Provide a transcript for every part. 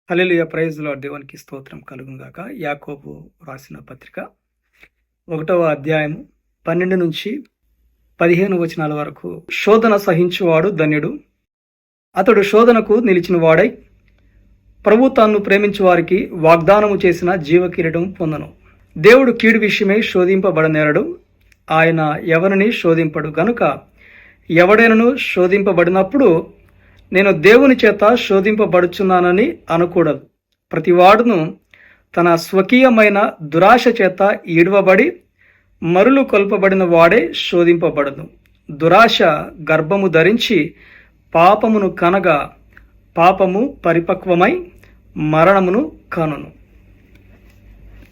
హల్లెలూయా, praise lord. దేవునికి స్తోత్రం కలుగును గాక. యాకోబు రాసిన పత్రిక 1వ అధ్యాయము 12 నుంచి 15 వచనాల వరకు. శోధన సహించువాడు ధన్యుడు, అతడు శోధనకు నిలిచిన వాడై ప్రభు తాను ప్రేమించు వారికి వాగ్దానము చేసిన జీవకిరీటం పొందను. దేవుడు కీడు విషయమై శోధింపబడనేరడు, ఆయన ఎవరిని శోధింపడు గనుక ఎవడైనను శోధింపబడినప్పుడు నేను దేవుని చేత శోధింపబడుచున్నానని అనకూడదు. ప్రతివాడును తన స్వకీయమైన దురాశ చేత ఈడవబడి మరులు కొల్పబడిన వాడే శోధింపబడదు. దురాశ గర్భము ధరించి పాపమును కనగా పాపము పరిపక్వమై మరణమును కనును.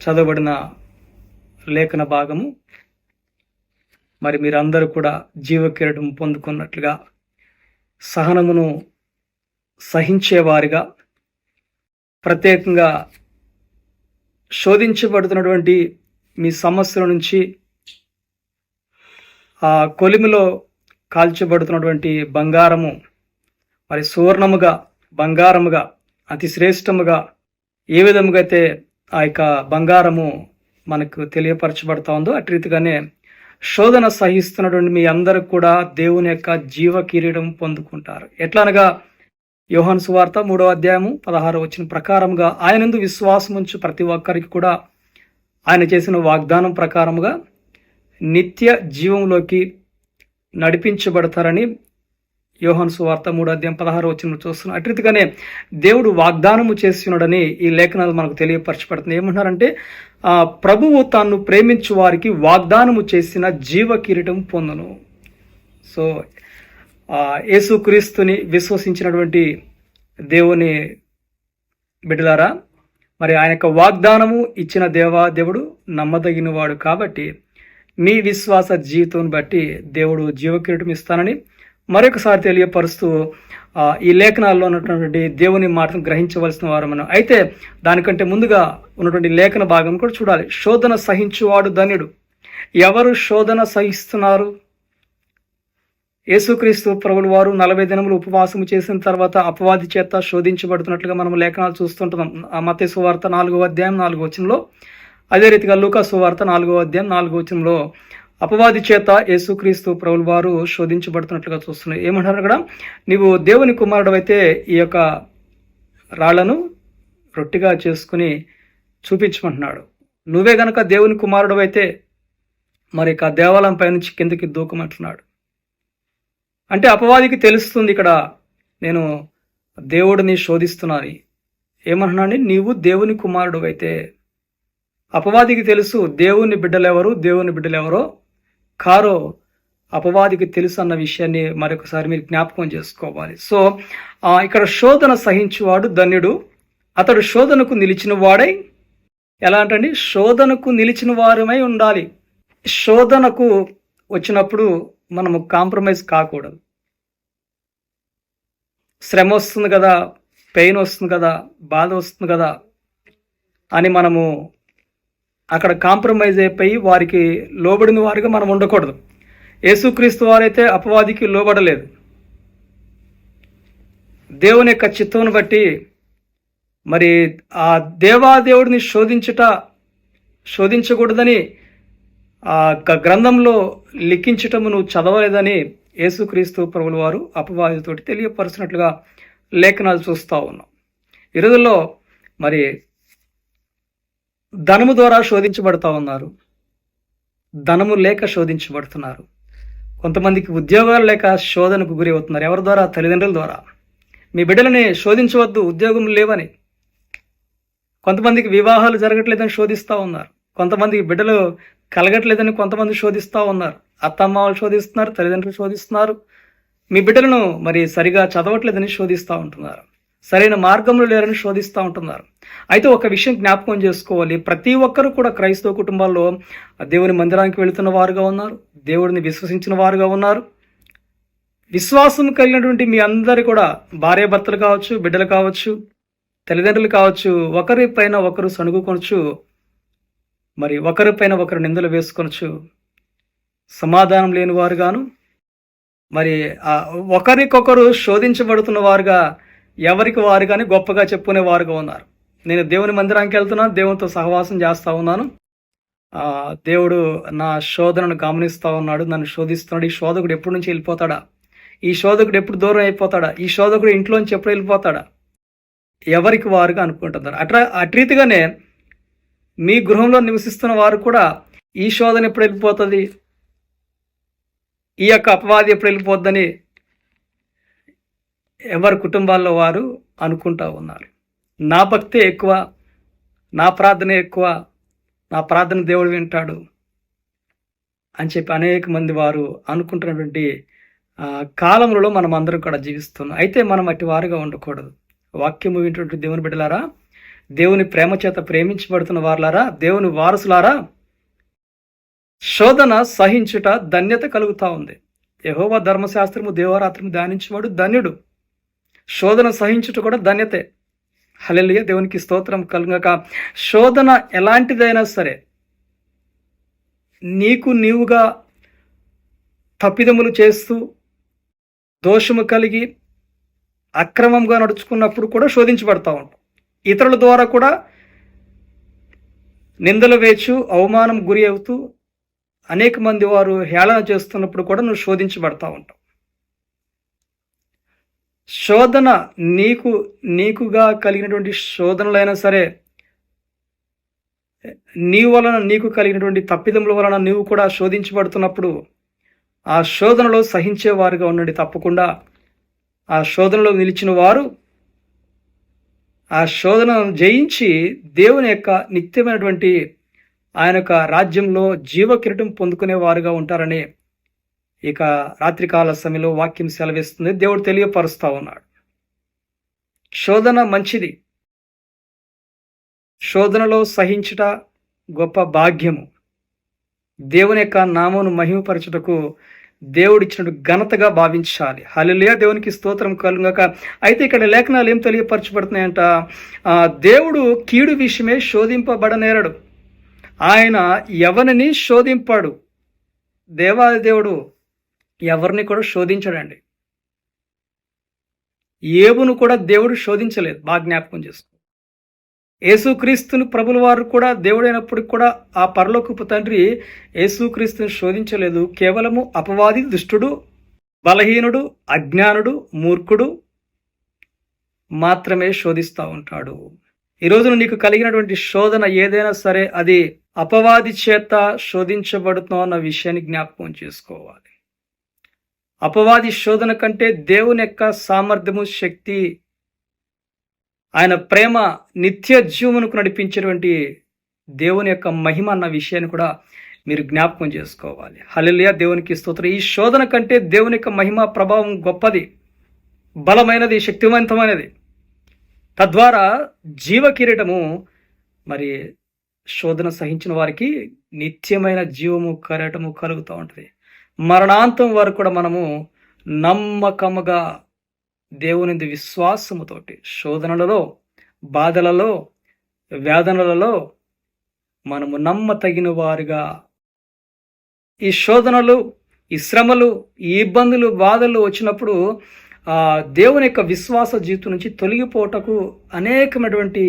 చదవబడిన లేఖన భాగము. మరి మీరందరూ కూడా జీవకిరీటం పొందుకున్నట్లుగా సహనమును సహించేవారిగా, ప్రత్యేకంగా శోధించబడుతున్నటువంటి మీ సమస్యల నుంచి ఆ కొలిమిలో కాల్చబడుతున్నటువంటి బంగారము మరి సువర్ణముగా, బంగారముగా, అతి శ్రేష్టముగా ఏ విధముగా అయితే ఆ యొక్క బంగారము మనకు తెలియపరచబడతా ఉందో అటు రీతిగానే శోధన సహిస్తున్నటువంటి మీ అందరూ కూడా దేవుని యొక్క జీవ కిరీటం పొందుకుంటారు. ఎట్లా అనగా యోహాను సువార్త 3వ అధ్యాయము 16వ వచనం ప్రకారముగా ఆయనందు విశ్వాసం ఉంచు ప్రతి ఒక్కరికి కూడా ఆయన చేసిన వాగ్దానం ప్రకారముగా నిత్య జీవంలోకి నడిపించబడతారని యోహాను సువార్త 3వ అధ్యాయం 16వ వచనం చూస్తున్నాం. అటు రీతిగానే దేవుడు వాగ్దానము చేస్తున్నాడని ఈ లేఖనాలు మనకు తెలియపరచబడుతుంది. ఏమంటున్నారంటే ప్రభువు తాను ప్రేమించు వారికి వాగ్దానము చేసిన జీవ కిరీటం పొందును. సో యేసుక్రీస్తుని విశ్వసించినటువంటి దేవుని బిడ్డలారా, మరి ఆయన యొక్క వాగ్దానము ఇచ్చిన దేవుడు నమ్మదగిన వాడు కాబట్టి మీ విశ్వాస జీవితం బట్టి దేవుడు జీవ కిరీటం ఇస్తానని మరొకసారి తెలియపరుస్తూ ఈ లేఖనాల్లో ఉన్నటువంటి దేవుని మాటను గ్రహించవలసిన వారు మనం. అయితే దానికంటే ముందుగా ఉన్నటువంటి లేఖన భాగం కూడా చూడాలి. శోధన సహించువాడు ధన్యుడు. ఎవరు శోధన సహిస్తున్నారు? యేసుక్రీస్తు ప్రభువు వారు 40 దినములు ఉపవాసము చేసిన తర్వాత అపవాది చేత శోధించబడుతున్నట్లుగా మనం లేఖనాలు చూస్తుంటున్నాం. మత్తయి సువార్త 4వ అధ్యాయం 4వ వచనంలో, అదే రీతిగా లూకా సువార్త 4వ అధ్యాయం 4వ వచనంలో అపవాది చేత యేసుక్రీస్తు ప్రభువు వారు శోధించబడుతున్నట్లుగా చూస్తున్నాయి. ఏమంటారు అక్కడ? నీవు దేవుని కుమారుడు అయితే ఈ యొక్క రాళ్లను రొట్టిగా చేసుకుని చూపించమంటున్నాడు. నువ్వే గనక దేవుని కుమారుడు అయితే మరి ఇక దేవాలయం పైనుంచి కిందకి దూకమంటున్నాడు. అంటే అపవాదికి తెలుస్తుంది ఇక్కడ నేను దేవుడిని శోధిస్తున్నాను. ఏమంటున్నాడు? నీవు దేవుని కుమారుడు అయితే. అపవాదికి తెలుసు దేవుని బిడ్డలెవరు, దేవుని బిడ్డలెవరో కారో అపవాదికి తెలుసు అన్న విషయాన్ని మరొకసారి మీరు జ్ఞాపకం చేసుకోవాలి. సో ఇక్కడ శోధన సహించువాడు ధన్యుడు, అతడు శోధనకు నిలిచిన వాడై. ఎలా అంటండి? శోధనకు నిలిచిన వారమై ఉండాలి. శోధనకు వచ్చినప్పుడు మనము కాంప్రమైజ్ కాకూడదు. శ్రమ వస్తుంది కదా, పెయిన్ వస్తుంది కదా, బాధ వస్తుంది కదా అని మనము అక్కడ కాంప్రమైజ్ అయిపోయి వారికి లోబడిన వారిగా మనం ఉండకూడదు. యేసుక్రీస్తు వారైతే అపవాదికి లోబడలేదు. దేవుని యొక్క చిత్తమును బట్టి మరి ఆ దేవాదేవుడిని శోధించకూడదని ఆ గ్రంథంలో లిఖించటము నువ్వు చదవలేదని యేసుక్రీస్తు ప్రభువుల వారు అపవాదితోటి తెలియపరుచినట్లుగా లేఖనాలు చూస్తూ ఉన్నాం. ఈ రోజుల్లో మరి ధనము ద్వారా శోధించబడతా ఉన్నారు, ధనము లేక శోధించబడుతున్నారు. కొంతమందికి ఉద్యోగాలు లేక శోధనకు గురి అవుతున్నారు. ఎవరి ద్వారా? తల్లిదండ్రుల ద్వారా. మీ బిడ్డలని శోధించవద్దు, ఉద్యోగం లేవని. కొంతమందికి వివాహాలు జరగట్లేదని శోధిస్తూ ఉన్నారు. కొంతమందికి బిడ్డలు కలగట్లేదని కొంతమంది శోధిస్తూ ఉన్నారు. అత్తమ్మాలు శోధిస్తున్నారు, తల్లిదండ్రులు శోధిస్తున్నారు. మీ బిడ్డలను మరి సరిగా చదవట్లేదని శోధిస్తూ ఉంటున్నారు, సరైన మార్గంలో లేరని శోధిస్తూ ఉంటున్నారు. అయితే ఒక విషయం జ్ఞాపకం చేసుకోవాలి. ప్రతి ఒక్కరు కూడా క్రైస్తవ కుటుంబాల్లో దేవుని మందిరానికి వెళుతున్న వారుగా ఉన్నారు, దేవుడిని విశ్వసించిన వారుగా ఉన్నారు. విశ్వాసం కలిగినటువంటి మీ అందరు కూడా భార్యాభర్తలు కావచ్చు, బిడ్డలు కావచ్చు, తల్లిదండ్రులు కావచ్చు, ఒకరిపైన ఒకరు సణుగుకొనొచ్చు, మరి ఒకరిపైన ఒకరు నిందలు వేసుకొనొచ్చు, సమాధానం లేని వారుగాను, మరి ఒకరికొకరు శోధించబడుతున్న వారుగా ఎవరికి వారు కానీ గొప్పగా చెప్పుకునే వారుగా ఉన్నారు. నేను దేవుని మందిరానికి వెళ్తున్నాను, దేవునితో సహవాసం చేస్తూ ఉన్నాను, దేవుడు నా శోధనను గమనిస్తూ ఉన్నాడు, నన్ను శోధిస్తున్నాడు, ఈ శోధకుడు ఎప్పటి నుంచి వెళ్ళిపోతాడా, ఈ శోధకుడు ఎప్పుడు దూరం అయిపోతాడా, ఈ శోధకుడు ఇంట్లోంచి ఎప్పుడు వెళ్ళిపోతాడా, ఎవరికి వారుగా అనుకుంటున్నారు. అట్రీతిగానే మీ గృహంలో నివసిస్తున్న వారు కూడా ఈ శోధన ఎప్పుడు వెళ్ళిపోతుంది, ఈ యొక్క అపవాది ఎప్పుడు వెళ్ళిపోద్దని ఎవరి కుటుంబాల్లో వారు అనుకుంటా ఉన్నారు. నా భక్తే ఎక్కువ, నా ప్రార్థనే ఎక్కువ, నా ప్రార్థన దేవుడు వింటాడు అని చెప్పి అనేక మంది వారు అనుకుంటున్నటువంటి కాలంలో మనం అందరం కూడా జీవిస్తున్నాం. అయితే మనం అట్టి వారుగా ఉండకూడదు. వాక్యము వింటున్నటువంటి దేవుని బిడ్డలారా, దేవుని ప్రేమ చేత ప్రేమించబడుతున్న వారులారా, దేవుని వారసులారా, శోధన సహించుట ధన్యత కలుగుతా ఉంది. యెహోవా ధర్మశాస్త్రము దేవరాత్రము ధ్యానించేవాడు ధన్యుడు. శోధన సహించుట కూడా ధన్యతే. హల్లెలూయా, దేవునికి స్తోత్రం కలుగాక. శోధన ఎలాంటిదైనా సరే నీవుగా తప్పిదములు చేస్తూ దోషము కలిగి అక్రమంగా నడుచుకున్నప్పుడు కూడా శోధించబడతా ఉంటాం. ఇతరుల ద్వారా కూడా నిందలు వేచు అవమానం గురి అవుతూ అనేక మంది వారు హేళన చేస్తున్నప్పుడు కూడా నువ్వు శోధించబడతా ఉంటావు. శోధన నీకుగా కలిగినటువంటి శోధనలైనా సరే, నీ వలన నీకు కలిగినటువంటి తప్పిదముల వలన నీవు కూడా శోధించబడుతున్నప్పుడు ఆ శోధనలో సహించేవారుగా ఉండండి. తప్పకుండా ఆ శోధనలో నిలిచిన వారు ఆ శోధనను జయించి దేవుని యొక్క నిత్యమైనటువంటి ఆయన యొక్క రాజ్యంలో జీవకిరీటం పొందుకునే వారుగా ఉంటారని ఇక రాత్రికాల సమయంలో వాక్యం సెలవిస్తుంది. దేవుడు తెలియపరుస్తూ ఉన్నాడు. శోధన మంచిది, శోధనలో సహించుట గొప్ప భాగ్యము. దేవుని యొక్క నామమును మహిమపరచుటకు దేవుడిచ్చిన ఘనతగా భావించాలి. హల్లెలూయా, దేవునికి స్తోత్రం కలుగాక. అయితే ఇక్కడ లేఖనాలు ఏం తెలియపరచబడుతున్నాయంట, దేవుడు కీడు విషయమే శోధింపబడనేరడు, ఆయన ఎవరిని శోధింపాడు. దేవాది దేవుడు ఎవరిని కూడా శోధించడండి. ఏబును కూడా దేవుడు శోధించలేదు. బాగా జ్ఞాపకం చేసుకో. యేసుక్రీస్తుని ప్రభుల వారు కూడా దేవుడైనప్పటికి కూడా ఆ పరలోకపు తండ్రి యేసుక్రీస్తుని శోధించలేదు. కేవలము అపవాది, దుష్టుడు, బలహీనుడు, అజ్ఞానుడు, మూర్ఖుడు మాత్రమే శోధిస్తూ ఉంటాడు. ఈ రోజున నీకు కలిగినటువంటి శోధన ఏదైనా సరే అది అపవాది చేత శోధించబడుతున్నా అన్న విషయాన్ని జ్ఞాపకం చేసుకోవాలి. అపవాది శోధన కంటే దేవుని యొక్క సామర్థ్యము, శక్తి, ఆయన ప్రేమ నిత్య జీవమునకు నడిపించేటువంటి దేవుని యొక్క మహిమ అన్న విషయాన్ని కూడా మీరు జ్ఞాపకం చేసుకోవాలి. హల్లెలూయా, దేవునికి స్తోత్రం. ఈ శోధన కంటే దేవుని యొక్క మహిమ ప్రభావం గొప్పది, బలమైనది, శక్తివంతమైనది. తద్వారా జీవ కిరీటము మరి శోధన సహించిన వారికి నిత్యమైన జీవము కిరీటము కలుగుతూ ఉంటుంది. మరణాంతం వరకు కూడా మనము నమ్మకముగా దేవుని విశ్వాసముతోటి శోధనలలో, బాధలలో, వేదనలలో మనము నమ్మతగిన వారుగా ఈ శోధనలు, ఈ శ్రమలు, ఈ ఇబ్బందులు, బాధలు వచ్చినప్పుడు దేవుని యొక్క విశ్వాస జీవితం నుంచి తొలగిపోవటకు అనేకమైనటువంటి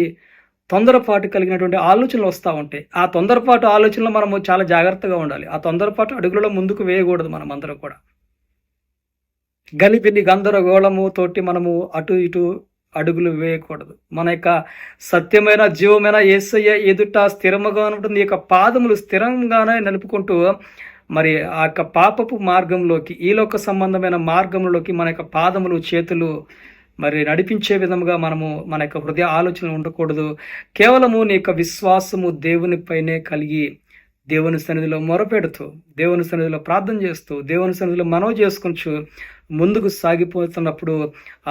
తొందరపాటు కలిగినటువంటి ఆలోచనలు వస్తూ ఉంటాయి. ఆ తొందరపాటు ఆలోచనలు మనము చాలా జాగ్రత్తగా ఉండాలి. ఆ తొందరపాటు అడుగులలో ముందుకు వేయకూడదు. మనం అందరం కూడా గలిబిలి గందరగోళము తోటి మనము అటు ఇటు అడుగులు వేయకూడదు. మన యొక్క సత్యమైన జీవమైన యేసయ్య ఎదుట స్థిరముగా ఉంటుంది. ఈ యొక్క పాదములు స్థిరంగానే నలుపుకుంటూ మరి ఆ యొక్క పాపపు మార్గంలోకి, ఈలోక సంబంధమైన మార్గంలోకి మన యొక్క పాదములు, చేతులు మరి నడిపించే విధముగా మనము మన యొక్క హృదయ ఆలోచనలు ఉండకూడదు. కేవలము నీ యొక్క విశ్వాసము దేవునిపైనే కలిగి దేవుని సన్నిధిలో మొరపెడుతూ, దేవుని సన్నిధిలో ప్రార్థన చేస్తూ, దేవుని సన్నిధిలో మనవి చేసుకొచ్చు ముందుకు సాగిపోతున్నప్పుడు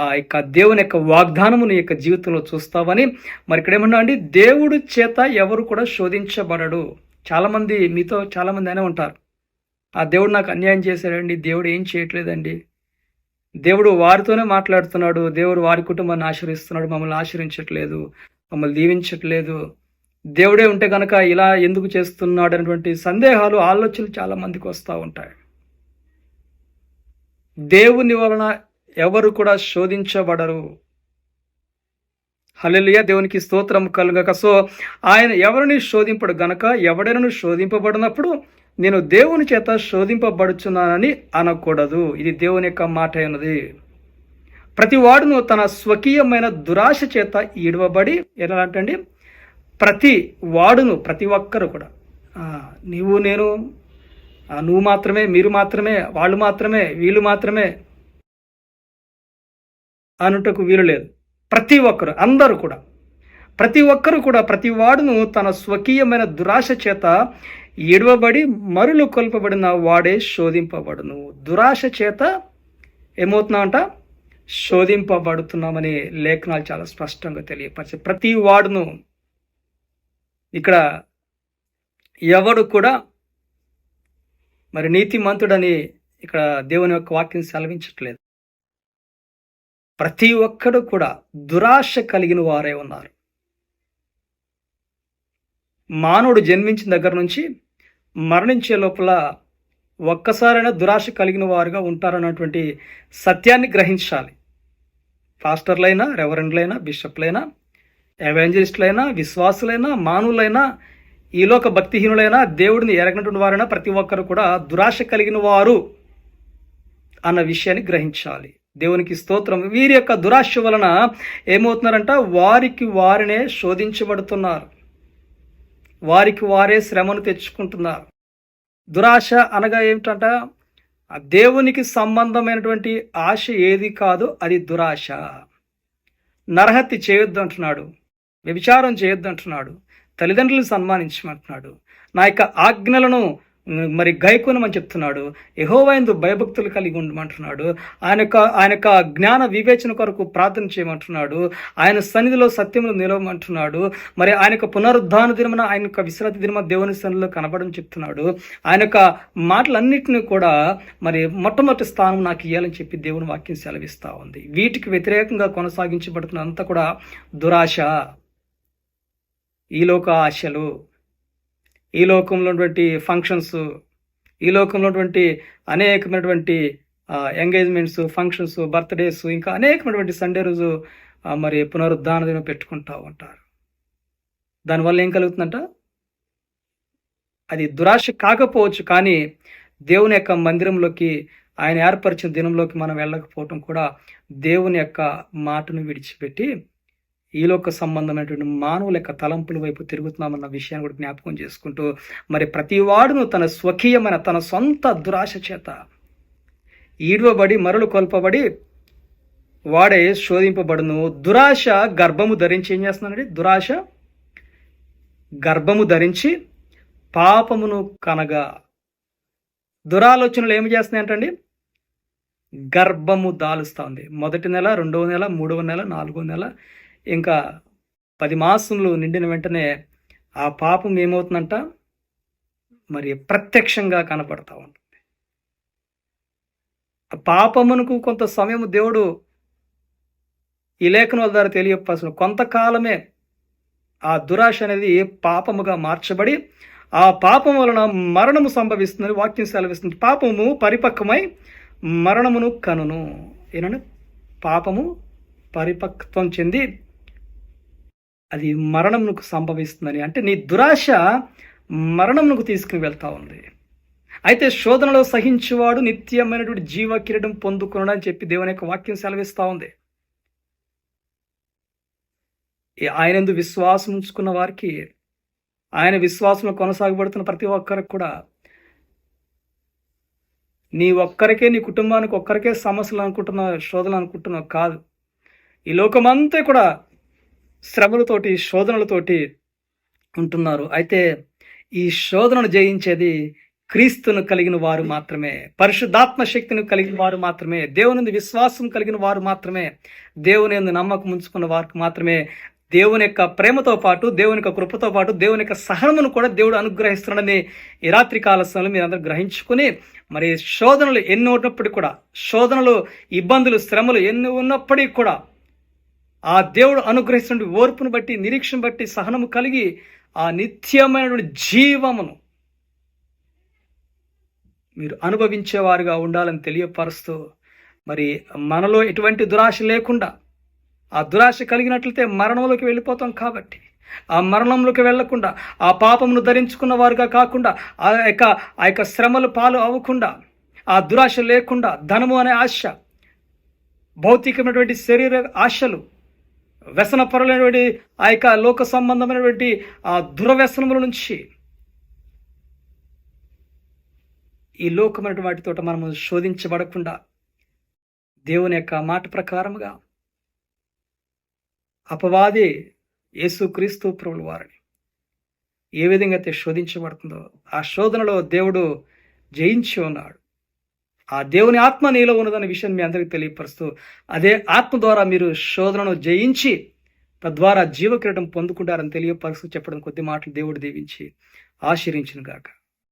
ఆ యొక్క దేవుని యొక్క వాగ్దానము నీ యొక్క జీవితంలో చూస్తావని. మరి ఇక్కడ ఏమన్నా అండి, దేవుడి చేత ఎవరు కూడా శోధించబడడు. చాలామంది మీతో చాలామంది అనే ఉంటారు, ఆ దేవుడు నాకు అన్యాయం చేశాడండి, దేవుడు ఏం చేయట్లేదండి, దేవుడు వారితోనే మాట్లాడుతున్నాడు, దేవుడు వారి కుటుంబాన్ని ఆశీర్వదిస్తున్నాడు, మమ్మల్ని ఆశీర్వించట్లేదు, మమ్మల్ని దీవించట్లేదు, దేవుడే ఉంటే కనుక ఇలా ఎందుకు చేస్తున్నాడు అనేటువంటి సందేహాలు, ఆలోచనలు చాలా మందికి వస్తూ ఉంటాయి. దేవుని వలన ఎవరు కూడా శోధించబడరు. హల్లెలూయా, దేవునికి స్తోత్రం కలుగక. సో ఆయన ఎవరిని శోధింపడు గనక ఎవడైనను శోధింపబడినప్పుడు నేను దేవుని చేత శోధింపబడుచున్నానని అనకూడదు. ఇది దేవుని యొక్క మాట అయినది. ప్రతి వాడును తన స్వకీయమైన దురాశ చేత ఈడవబడి ఎలా అంటండి, ప్రతి వాడును, ప్రతి ఒక్కరు కూడా నీవు నేను, నువ్వు మాత్రమే, మీరు మాత్రమే, వాళ్ళు మాత్రమే, వీళ్ళు మాత్రమే అనుటకు వీలు లేదు. ప్రతి ఒక్కరు, అందరూ కూడా, ప్రతి ఒక్కరు కూడా, ప్రతి వాడును తన స్వకీయమైన దురాశ చేత ఎడవబడి మరులు కొల్పబడిన వాడే శోధింపబడును. దురాశ చేత ఏమవుతున్నామంట, శోధింపబడుతున్నామని లేఖనాలు చాలా స్పష్టంగా తెలియపరిచే. ప్రతి వాడును, ఇక్కడ ఎవడు కూడా మరి నీతిమంతుడని ఇక్కడ దేవుని యొక్క వాక్యం సెలవించట్లేదు. ప్రతి ఒక్కడు కూడా దురాశ కలిగిన వారే ఉన్నారు. మానవుడు జన్మించిన దగ్గర నుంచి మరణించే లోపల ఒక్కసారైనా దురాశ కలిగిన వారుగా ఉంటారన్నటువంటి సత్యాన్ని గ్రహించాలి. పాస్టర్లైనా, రెవరెండ్లైనా, బిషప్లైనా, ఎవాంజలిస్టులైనా, విశ్వాసులైనా, మానవులైనా, ఈలోక భక్తిహీనులైనా, దేవుడిని ఎరగినటువంటి వారైనా ప్రతి ఒక్కరు కూడా దురాశ కలిగిన వారు అన్న విషయాన్ని గ్రహించాలి. దేవునికి స్తోత్రం. వీరి యొక్క దురాశ వలన ఏమవుతున్నారంట, వారికి వారినే శోధించబడుతున్నారు, వారికి వారే శ్రమను తెచ్చుకుంటున్నారు. దురాశ అనగా ఏమిటంట, దేవునికి సంబంధమైనటువంటి ఆశ ఏది కాదు, అది దురాశ. నరహత్య చేయొద్దు అంటున్నాడు, వ్యభిచారం చేయొద్దు అంటున్నాడు, తల్లిదండ్రులను సన్మానించమంటున్నాడు, నా యొక్క ఆజ్ఞలను మరి గైకొనమని చెప్తున్నాడు, యెహోవాయందు భయభక్తులు కలిగి ఉండమంటున్నాడు, ఆయన యొక్క జ్ఞాన వివేచన కొరకు ప్రార్థన చేయమంటున్నాడు, ఆయన సన్నిధిలో సత్యములు నిలవమంటున్నాడు, మరి ఆయన యొక్క పునరుద్ధాన దినమున, ఆయన యొక్క విశ్రాంతి దినమ దేవుని సన్నిధిలో కనబడని చెప్తున్నాడు. ఆయన యొక్క మాటలన్నింటినీ కూడా మరి మొట్టమొదటి స్థానం నాకు ఇవ్వాలని చెప్పి దేవుని వాక్యం సెలవిస్తూ ఉంది. వీటికి వ్యతిరేకంగా కొనసాగించబడుతున్న అంతా కూడా దురాశ, ఈలోక ఆశలు, ఈ లోకంలో ఉన్నటువంటి ఫంక్షన్స్, ఈ లోకంలో ఉన్నటువంటి అనేకమైనటువంటి ఎంగేజ్మెంట్స్, ఫంక్షన్స్, బర్త్డేస్, ఇంకా అనేకమైనటువంటి సండే రోజు మరి పునరుద్ధాన దినం పెట్టుకుంటూ ఉంటారు. దానివల్ల ఏం కలుగుతుందంట, అది దురాశ కాకపోవచ్చు, కానీ దేవుని యొక్క మందిరంలోకి, ఆయన ఏర్పరిచిన దినంలోకి మనం వెళ్ళకపోవటం కూడా దేవుని యొక్క మాటను విడిచిపెట్టి ఈలోక సంబంధమైనటువంటి మానవుల యొక్క తలంపుల వైపు తిరుగుతున్నామన్న విషయాన్ని కూడా జ్ఞాపకం చేసుకుంటూ, మరి ప్రతి వాడును తన స్వకీయమైన, తన సొంత దురాశ చేత ఈడవబడి మరలు కొల్పబడి వాడే శోధింపబడును. దురాశ గర్భము ధరించి ఏం చేస్తున్నాడండి, దురాశ గర్భము ధరించి పాపమును కనగా. దురాలోచనలు ఏమి చేస్తున్నాయంటండి, గర్భము దాలుస్తూ ఉంది. 1వ నెల, 2వ నెల, 3వ నెల, 4వ నెల, ఇంకా 10 మాసములు నిండిన వెంటనే ఆ పాపం ఏమవుతుందంట, మరి ప్రత్యక్షంగా కనపడతా ఉంటుంది. ఆ పాపమునకు కొంత సమయం దేవుడు ఈ లేఖనాల ద్వారా తెలియపరచిన కొంతకాలమే ఆ దురాశ అనేది పాపముగా మార్చబడి ఆ పాపం వలన మరణము సంభవిస్తుందని వాక్యం సెలవిస్తుంది. పాపము పరిపక్వమై మరణమును కనును. ఏనండి, పాపము పరిపక్వం చెంది అది మరణమునకు సంభవిస్తుందని, అంటే నీ దురాశ మరణమునకు తీసుకుని వెళ్తా ఉంది. అయితే శోధనలో సహించువాడు నిత్యమైనటువంటి జీవ కిరీటం పొందుకున్నాడు అని చెప్పి దేవుని యొక్క వాక్యం సెలవిస్తూ ఉంది. ఆయనందు విశ్వాసం ఉంచుకున్న వారికి, ఆయన విశ్వాసంలో కొనసాగబడుతున్న ప్రతి ఒక్కరికి కూడా, నీ ఒక్కరికే, నీ కుటుంబానికి ఒక్కరికే సమస్యలు అనుకుంటున్నావు, శోధనలు అనుకుంటున్నావు కాదు. ఈ లోకమంతా కూడా శ్రమలతోటి, శోధనలతోటి ఉంటున్నారు. అయితే ఈ శోధనను జయించేది క్రీస్తును కలిగిన వారు మాత్రమే, పరిశుద్ధాత్మ శక్తిని కలిగిన వారు మాత్రమే, దేవుని విశ్వాసం కలిగిన వారు మాత్రమే, దేవుని యందు నమ్మకం ఉంచుకున్న వారికి మాత్రమే దేవుని యొక్క ప్రేమతో పాటు, దేవుని యొక్క కృపతో పాటు, దేవుని యొక్క సహనమును కూడా దేవుడు అనుగ్రహిస్తున్నాడని ఈ రాత్రి కాల సమయంలో మీరు అందరూ గ్రహించుకుని, మరి శోధనలు ఎన్ని ఉన్నప్పటికీ కూడా, శోధనలు, ఇబ్బందులు, శ్రమలు ఎన్ని ఉన్నప్పటికీ కూడా ఆ దేవుడు అనుగ్రహిస్తున్న ఓర్పును బట్టి, నిరీక్షను బట్టి, సహనము కలిగి ఆ నిత్యమైనటువంటి జీవమును మీరు అనుభవించేవారుగా ఉండాలని తెలియపరుస్తూ, మరి మనలో ఎటువంటి దురాశ లేకుండా ఆ దురాశ కలిగినట్లయితే మరణంలోకి వెళ్ళిపోతాం. కాబట్టి ఆ మరణంలోకి వెళ్లకుండా, ఆ పాపమును ధరించుకున్న వారుగా కాకుండా, ఆ యొక్క శ్రమలు పాలు అవ్వకుండా, ఆ దురాశ లేకుండా, ధనము అనే ఆశ, భౌతికమైనటువంటి శరీర ఆశలు, వ్యసనపరులైనటువంటి ఆ యొక్క లోక సంబంధమైనటువంటి ఆ దురవ్యసనముల నుంచి, ఈ లోకమైన వాటితో మనము శోధించబడకుండా దేవుని యొక్క మాట ప్రకారముగా అపవాది యేసుక్రీస్తు ప్రభుల వారిని ఏ విధంగా అయితే శోధించబడుతుందో ఆ శోధనలో దేవుడు జయించి ఉన్నాడు. ఆ దేవుని ఆత్మ నీలో ఉన్నదనే విషయం మీ అందరికీ తెలియపరుస్తూ, అదే ఆత్మ ద్వారా మీరు శోధనను జయించి తద్వారా జీవకిరీటం పొందుకుంటారని తెలియపరుస్తూ చెప్పడం కొద్ది మాటలు దేవుడు దీవించి ఆశీర్వదించును గాక.